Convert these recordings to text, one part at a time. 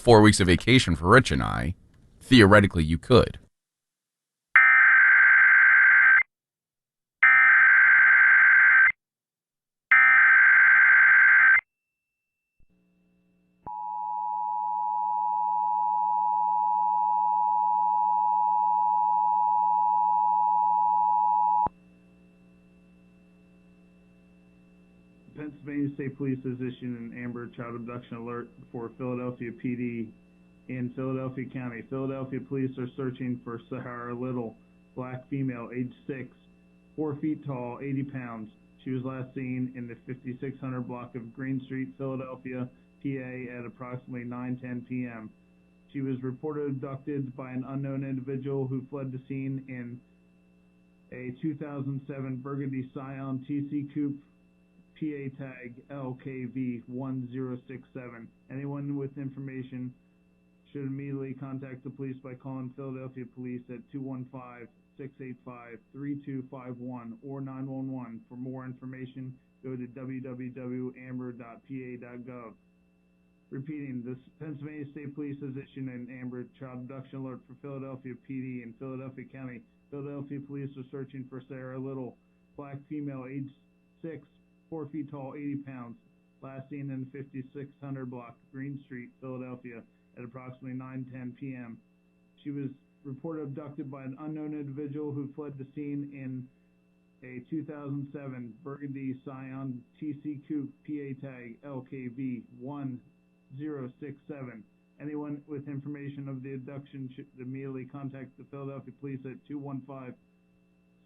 4 weeks of vacation for Rich and I, theoretically you could. Pennsylvania State Police has issued an Amber Child Abduction Alert for Philadelphia PD in Philadelphia County. Philadelphia police are searching for Sahara Little, black female, age 6, 4 feet tall, 80 pounds. She was last seen in the 5600 block of Green Street, Philadelphia, PA at approximately 9:10 p.m. She was reported abducted by an unknown individual who fled the scene in a 2007 Burgundy Scion TC Coupe, PA tag LKV1067. Anyone with information should immediately contact the police by calling Philadelphia Police at 215-685-3251 or 911. For more information, go to www.amber.pa.gov. Repeating, this Pennsylvania State Police has issued an Amber Child Abduction Alert for Philadelphia PD in Philadelphia County. Philadelphia Police are searching for Sarah Little, black female, age 6, 4 feet tall, 80 pounds, last seen in the 5600 block, Green Street, Philadelphia, at approximately 9:10 p.m. She was reported abducted by an unknown individual who fled the scene in a 2007 Burgundy Scion TC Coupe, PA tag LKV1067. Anyone with information of the abduction should immediately contact the Philadelphia Police at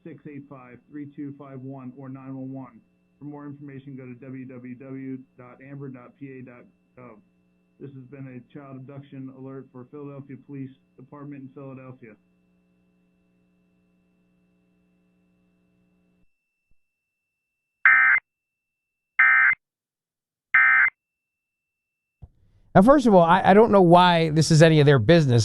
215-685-3251 or 911. For more information, go to www.amber.pa.gov. This has been a child abduction alert for Philadelphia Police Department in Philadelphia. Now, first of all, I don't know why this is any of their business.